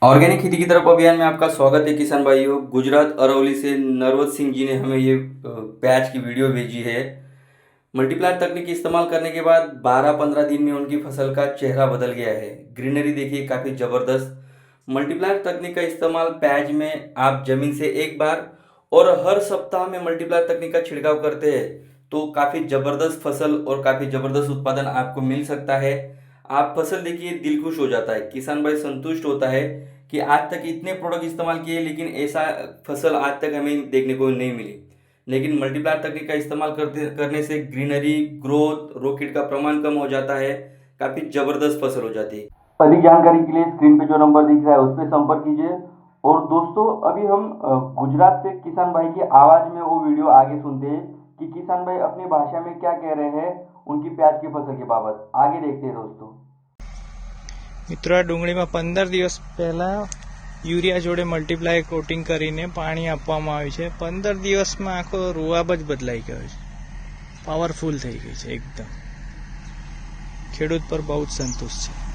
Organic खेती की तरफ अभियान में आपका स्वागत है किसान भाइयों। गुजरात अरवली से नरवत सिंह जी ने हमें ये प्याज की वीडियो भेजी है। मल्टीप्लायर तकनीक इस्तेमाल करने के बाद 12-15 दिन में उनकी फसल का चेहरा बदल गया है। ग्रीनरी देखिए काफ़ी ज़बरदस्त। मल्टीप्लायर तकनीक का इस्तेमाल प्याज में आप जमीन से एक बार और हर सप्ताह में मल्टीप्लायर तकनीक का छिड़काव करते हैं तो काफ़ी ज़बरदस्त फसल और काफ़ी ज़बरदस्त उत्पादन आपको मिल सकता है। आप फसल देखिए दिल खुश हो जाता है, किसान भाई संतुष्ट होता है कि आज तक इतने प्रोडक्ट इस्तेमाल किए लेकिन ऐसा फसल आज तक हमें देखने को नहीं मिली। लेकिन मल्टीप्लायर तकनीक का इस्तेमाल करने से ग्रीनरी ग्रोथ रॉकेट का प्रमाण कम हो जाता है, काफ़ी ज़बरदस्त फसल हो जाती है। अधिक जानकारी के लिए स्क्रीन पे जो नंबर दिख रहा है उस पर संपर्क कीजिए। और दोस्तों अभी हम गुजरात से किसान भाई की आवाज़ में वो वीडियो आगे सुनते हैं कि किसान भाई अपनी भाषा में क्या कह रहे हैं उनकी प्याज की फसल के बाबत। आगे देखते हैं दोस्तों। મિત્રો આ ડુંગળીમાં 15 દિવસ પહેલા યુરિયા જોડે મલ્ટીપ્લાય કોટિંગ કરીને પાણી આપવામાં આવ્યું છે। 15 દિવસમાં આખો રૂઆબ જ બદલાઈ ગયો છે, પાવરફુલ થઈ ગઈ છે એકદમ। ખેડૂત પર બહુ જ સંતુષ્ટ છે।